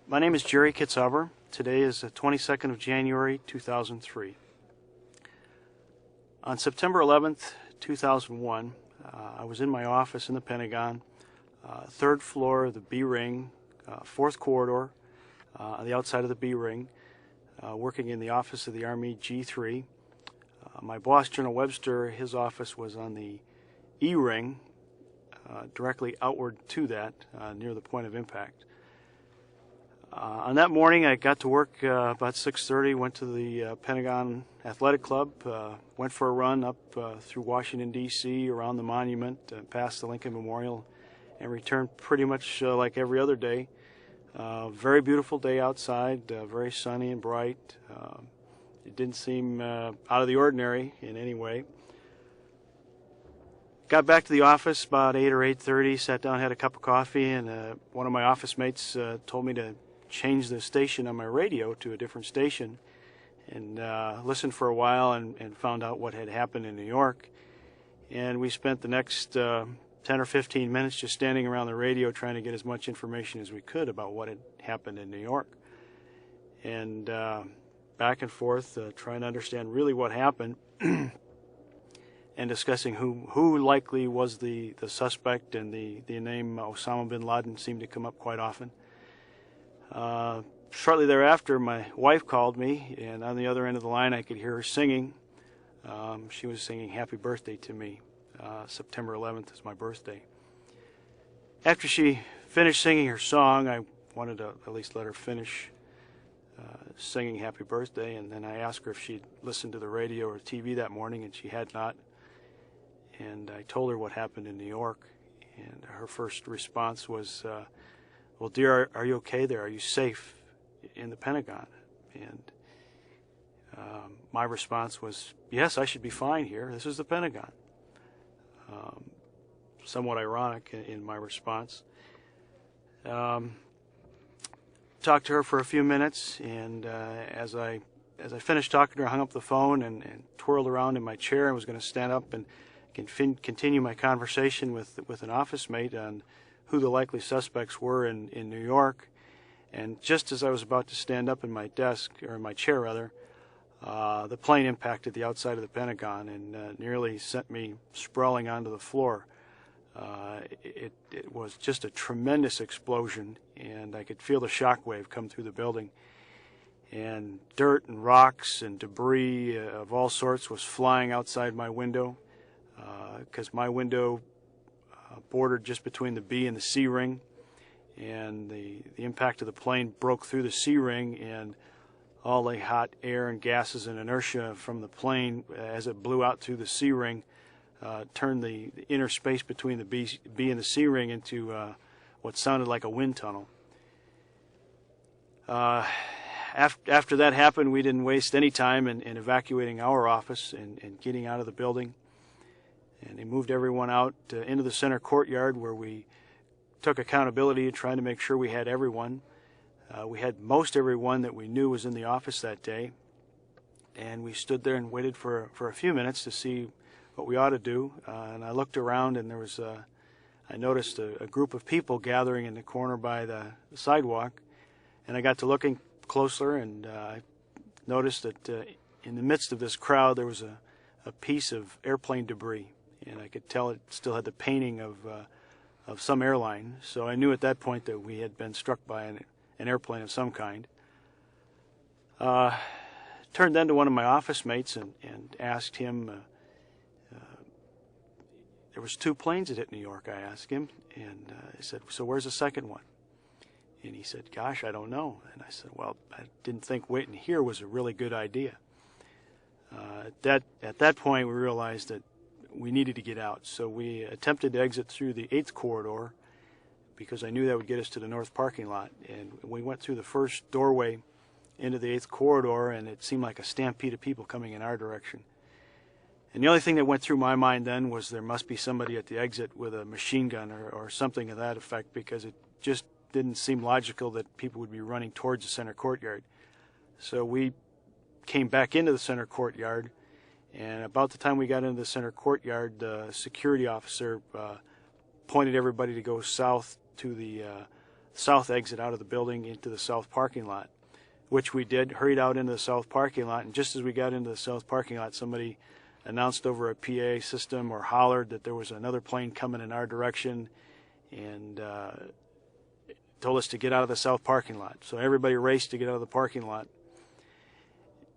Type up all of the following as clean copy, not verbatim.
My name is Gerry Kitzhaber. Today is the 22nd of January, 2003. On September 11th, 2001, I was in my office in the Pentagon, third floor of the B ring, fourth corridor, on the outside of the B ring, working in the office of the Army G3. My boss, General Webster, his office was on the E ring, directly outward to that, near the point of impact. On that morning, I got to work about 6:30, went to the Pentagon Athletic Club, went for a run up through Washington, D.C., around the monument, past the Lincoln Memorial, and returned pretty much like every other day. Very beautiful day outside, very sunny and bright. It didn't seem out of the ordinary in any way. Got back to the office about 8 or 8:30, sat down, had a cup of coffee, and one of my office mates told me to change the station on my radio to a different station, and listened for a while and found out what had happened in New York. And we spent the next 10 or 15 minutes just standing around the radio trying to get as much information as we could about what had happened in New York. And back and forth, trying to understand really what happened, and discussing who likely was the suspect, and the name Osama bin Laden seemed to come up quite often. Shortly thereafter, my wife called me, and on the other end of the line I could hear her singing. She was singing Happy Birthday to me. September 11th is my birthday. After she finished singing her song, I wanted to at least let her finish singing Happy Birthday, and then I asked her if she'd listened to the radio or TV that morning, and she had not. And I told her what happened in New York, and her first response was, well, dear, are you okay there? Are you safe in the Pentagon? And my response was, yes, I should be fine here. This is the Pentagon. Somewhat ironic in my response. Talked to her for a few minutes, and as I finished talking to her, I hung up the phone and twirled around in my chair and was going to stand up and continue my conversation with an office mate on who the likely suspects were in New York. And just as I was about to stand up in my desk, or in my chair rather, the plane impacted the outside of the Pentagon and nearly sent me sprawling onto the floor. It was just a tremendous explosion, and I could feel the shock wave come through the building. And dirt and rocks and debris of all sorts was flying outside my window, because my window bordered just between the B and the C ring, and the impact of the plane broke through the C ring, and all the hot air and gases and inertia from the plane as it blew out through the C ring turned the inner space between the B and the C ring into what sounded like a wind tunnel. After that happened, we didn't waste any time in evacuating our office and getting out of the building. And they moved everyone out into the center courtyard, where we took accountability and tried to make sure we had everyone. We had most everyone that we knew was in the office that day. And we stood there and waited for a few minutes to see what we ought to do. And I looked around, and I noticed a group of people gathering in the corner by the sidewalk. And I got to looking closer, and I noticed that in the midst of this crowd there was a piece of airplane debris. And I could tell it still had the painting of some airline. So I knew at that point that we had been struck by an airplane of some kind. Turned then to one of my office mates and asked him, there was 2 planes that hit New York, I asked him, and I said, so where's the second one? And he said, gosh, I don't know. And I said, well, I didn't think waiting here was a really good idea. At that point, we realized that we needed to get out. So we attempted to exit through the 8th corridor, because I knew that would get us to the north parking lot. And we went through the first doorway into the 8th corridor, and it seemed like a stampede of people coming in our direction. And the only thing that went through my mind then was there must be somebody at the exit with a machine gun or something of that effect, because it just didn't seem logical that people would be running towards the center courtyard. So we came back into the center courtyard, and about the time we got into the center courtyard, the security officer pointed everybody to go south to the south exit out of the building into the south parking lot, which we did, hurried out into the south parking lot, and just as we got into the south parking lot, somebody announced over a PA system or hollered that there was another plane coming in our direction, and told us to get out of the south parking lot. So everybody raced to get out of the parking lot.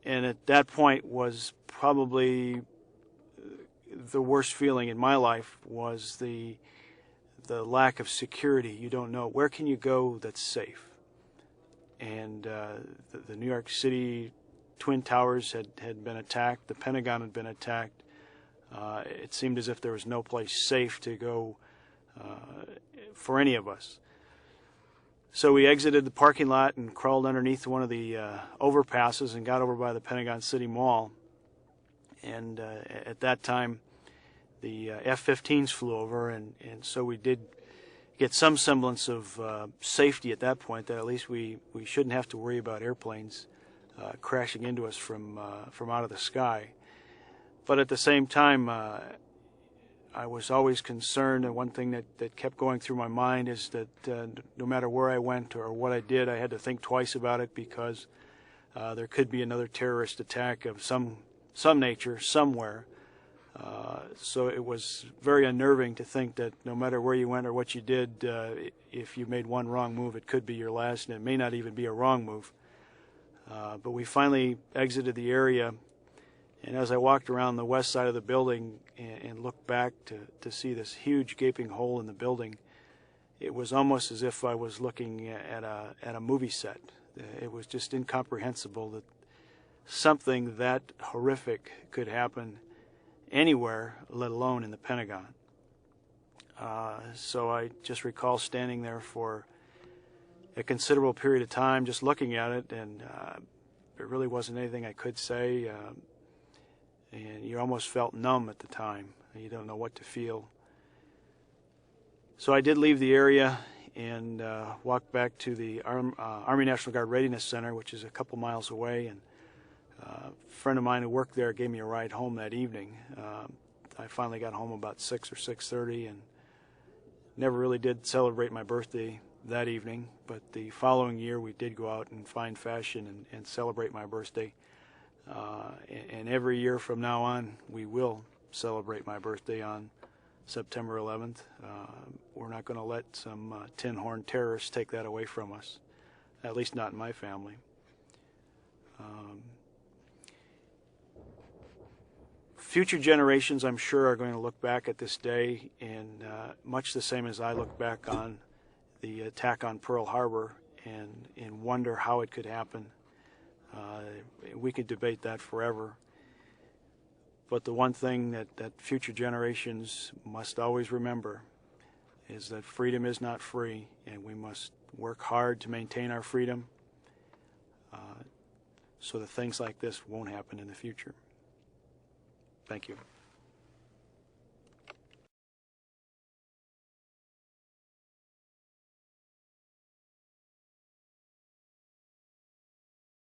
And at that point was probably the worst feeling in my life, was the lack of security. You don't know, where can you go that's safe? And the New York City Twin Towers had been attacked. The Pentagon had been attacked. It seemed as if there was no place safe to go for any of us. So we exited the parking lot and crawled underneath one of the overpasses and got over by the Pentagon City Mall. And at that time, the F-15s flew over, and so we did get some semblance of safety at that point, that at least we shouldn't have to worry about airplanes crashing into us from out of the sky. But at the same time, I was always concerned, and one thing that kept going through my mind is that no matter where I went or what I did, I had to think twice about it, because there could be another terrorist attack of some nature somewhere. So it was very unnerving to think that no matter where you went or what you did, if you made one wrong move, it could be your last, and it may not even be a wrong move. But we finally exited the area, and as I walked around the west side of the building and looked back to see this huge gaping hole in the building, it was almost as if I was looking at a movie set. It was just incomprehensible that something that horrific could happen anywhere, let alone in the Pentagon. So I just recall standing there for a considerable period of time just looking at it, and there really wasn't anything I could say, and you almost felt numb at the time. You don't know what to feel. So I did leave the area and walked back to the Army National Guard Readiness Center, which is a couple miles away, and a friend of mine who worked there gave me a ride home that evening. I finally got home about 6 or 6:30, and never really did celebrate my birthday that evening, but the following year we did go out in fine fashion and celebrate my birthday. And every year from now on, we will celebrate my birthday on September 11th. We're not going to let some tin-horn terrorists take that away from us, at least not in my family. Future generations, I'm sure, are going to look back at this day, and much the same as I look back on the attack on Pearl Harbor and wonder how it could happen. We could debate that forever. But the one thing that future generations must always remember is that freedom is not free, and we must work hard to maintain our freedom so that things like this won't happen in the future. Thank you.